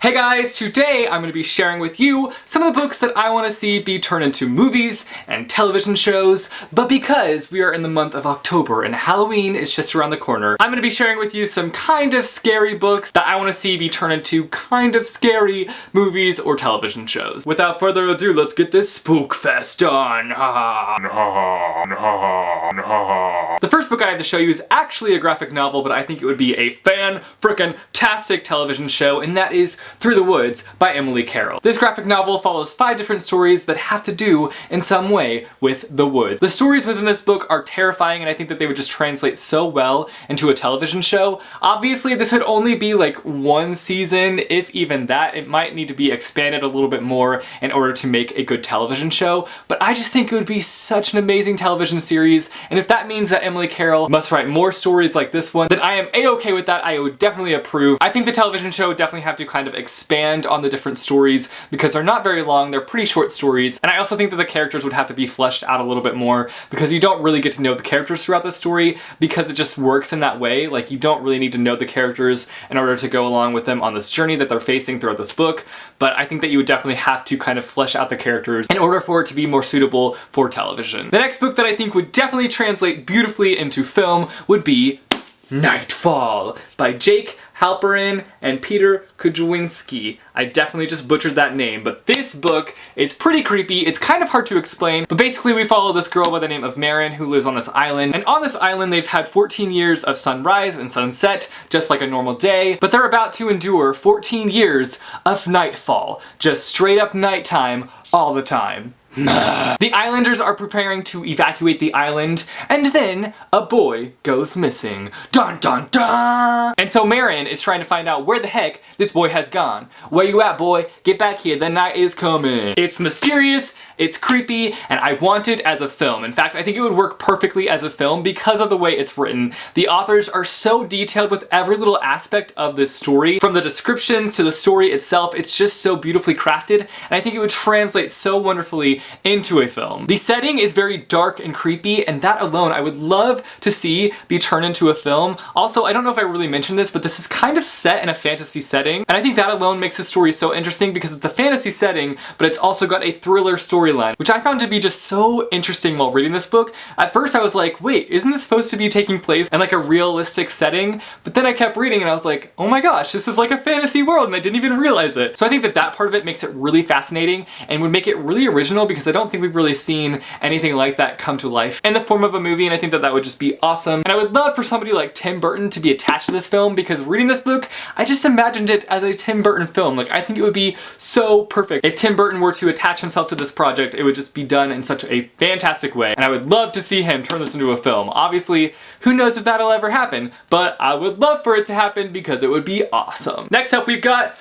Hey guys, today I'm going to be sharing with you some of the books that I want to see be turned into movies and television shows, but because we are in the month of October and Halloween is just around the corner, I'm going to be sharing with you some kind of scary books that I want to see be turned into kind of scary movies or television shows. Without further ado, let's get this spook fest on. The first book I have to show you is actually a graphic novel, but I think it would be a fan-frickin-tastic television show, and that is Through the Woods by Emily Carroll. This graphic novel follows 5 different stories that have to do in some way with the woods. The stories within this book are terrifying, and I think that they would just translate so well into a television show. Obviously, this would only be like 1 season, if even that. It might need to be expanded a little bit more in order to make a good television show, but I just think it would be such an amazing television series, and if that means that Emily Carroll must write more stories like this one, then I am a-okay with that. I would definitely approve. I think the television show would definitely have to kind of expand on the different stories because they're not very long, they're pretty short stories, and I also think that the characters would have to be fleshed out a little bit more because you don't really get to know the characters throughout the story because it just works in that way. Like, you don't really need to know the characters in order to go along with them on this journey that they're facing throughout this book, but I think that you would definitely have to kind of flesh out the characters in order for it to be more suitable for television. The next book that I think would definitely translate beautifully into film would be Nightfall by Jake Halperin and Peter Kujawinski. I definitely just butchered that name, but this book is pretty creepy. It's kind of hard to explain, but basically we follow this girl by the name of Marin who lives on this island, and on this island they've had 14 years of sunrise and sunset, just like a normal day, but they're about to endure 14 years of nightfall, just straight up nighttime all the time. The islanders are preparing to evacuate the island, and then a boy goes missing. Dun dun dun! And so Marin is trying to find out where the heck this boy has gone. Where you at, boy? Get back here, the night is coming. It's mysterious, it's creepy, and I want it as a film. In fact, I think it would work perfectly as a film because of the way it's written. The authors are so detailed with every little aspect of this story. From the descriptions to the story itself, it's just so beautifully crafted, and I think it would translate so wonderfully into a film. The setting is very dark and creepy, and that alone I would love to see be turned into a film. Also, I don't know if I really mentioned this, but this is kind of set in a fantasy setting, and I think that alone makes the story so interesting because it's a fantasy setting, but it's also got a thriller storyline, which I found to be just so interesting while reading this book. At first I was like, wait, isn't this supposed to be taking place in like a realistic setting? But then I kept reading and I was like, oh my gosh, this is like a fantasy world, and I didn't even realize it. So I think that that part of it makes it really fascinating and would make it really original because I don't think we've really seen anything like that come to life in the form of a movie, and I think that that would just be awesome. And I would love for somebody like Tim Burton to be attached to this film because reading this book, I just imagined it as a Tim Burton film. Like, I think it would be so perfect. If Tim Burton were to attach himself to this project, it would just be done in such a fantastic way, and I would love to see him turn this into a film. Obviously, who knows if that'll ever happen, but I would love for it to happen because it would be awesome. Next up, we've got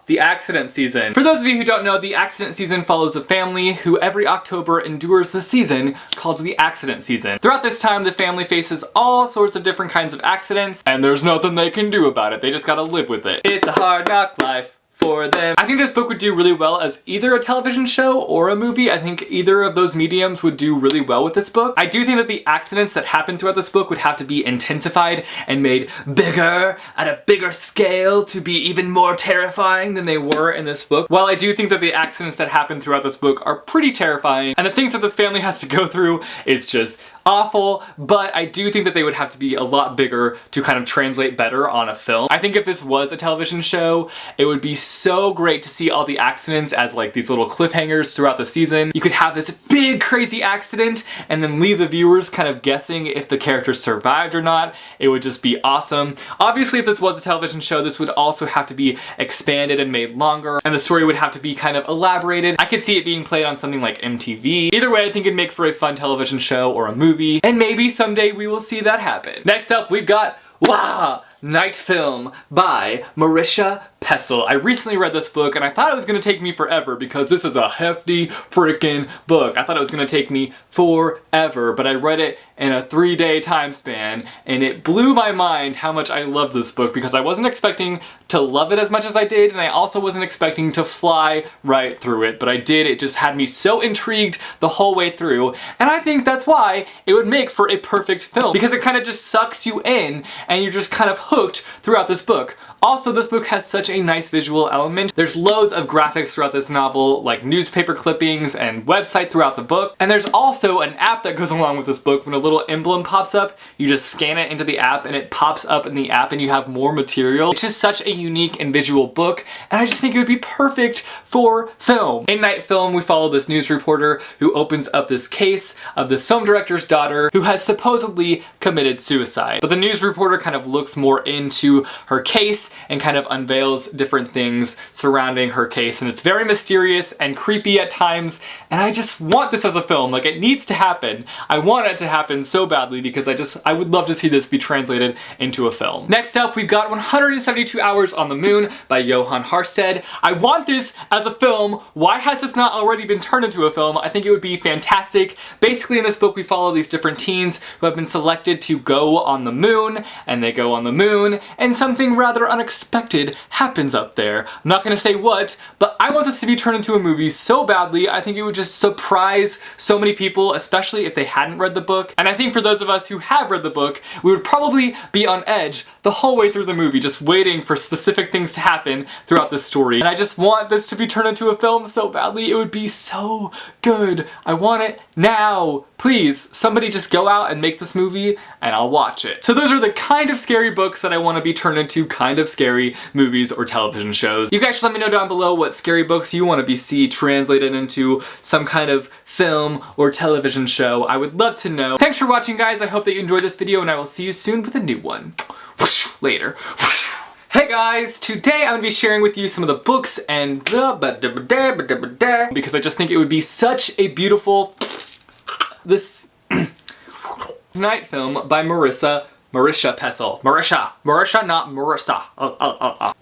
The Accident Season. For those of you who don't know, The Accident Season follows a family who every October endures a season called the Accident Season. Throughout this time, the family faces all sorts of different kinds of accidents, and there's nothing they can do about it. They just gotta live with it. It's a hard knock life for them. I think this book would do really well as either a television show or a movie. I think either of those mediums would do really well with this book. I do think that the accidents that happen throughout this book would have to be intensified and made bigger at a bigger scale to be even more terrifying than they were in this book. While I do think that the accidents that happen throughout this book are pretty terrifying, and the things that this family has to go through is just awful, but I do think that they would have to be a lot bigger to kind of translate better on a film. I think if this was a television show, it would be so great to see all the accidents as like these little cliffhangers throughout the season. You could have this big crazy accident and then leave the viewers kind of guessing if the characters survived or not. It would just be awesome. Obviously, if this was a television show, this would also have to be expanded and made longer, and the story would have to be kind of elaborated. I could see it being played on something like MTV. Either way, I think it'd make for a fun television show or a movie, and maybe someday we will see that happen. Next up, we've got Night Film by Marisha Pessl. I recently read this book and I thought it was going to take me forever because this is a hefty freaking book. I thought it was going to take me forever, but I read it in a 3-day time span and it blew my mind how much I love this book because I wasn't expecting to love it as much as I did, and I also wasn't expecting to fly right through it, but I did. It just had me so intrigued the whole way through, and I think that's why it would make for a perfect film because it kind of just sucks you in and you're just kind of hooked throughout this book. Also, this book has such a nice visual element. There's loads of graphics throughout this novel, like newspaper clippings and websites throughout the book. And there's also an app that goes along with this book. When a little emblem pops up, you just scan it into the app and it pops up in the app and you have more material. It's just such a unique and visual book, and I just think it would be perfect for film. In Night Film, we follow this news reporter who opens up this case of this film director's daughter who has supposedly committed suicide. But the news reporter kind of looks more into her case and kind of unveils different things surrounding her case, and it's very mysterious and creepy at times, and I just want this as a film. Like, it needs to happen. I want it to happen so badly because I would love to see this be translated into a film. Next up, we've got 172 Hours on the Moon by Johan Harstead. I want this as a film. Why has this not already been turned into a film? I think it would be fantastic. Basically, in this book, we follow these different teens who have been selected to go on the moon, and they go on the moon, and something rather unexpected happens up there. I'm not gonna say what, but I want this to be turned into a movie so badly. I think it would just surprise so many people, especially if they hadn't read the book. And I think for those of us who have read the book, we would probably be on edge the whole way through the movie, just waiting for specific things to happen throughout the story. And I just want this to be turned into a film so badly. It would be so good. I want it now. Please, somebody just go out and make this movie and I'll watch it. So those are the kind of scary books that I want to be turned into kind of scary movies or television shows. You guys should let me know down below what scary books you want to see translated into some kind of film or television show. I would love to know. Thanks for watching, guys. I hope that you enjoyed this video, and I will see you soon with a new one. Later. Hey guys, today I'm going to be sharing with you some of the books and because I just think it would be such a beautiful Night Film by Marisha Pessl. Marisha, not Marissa.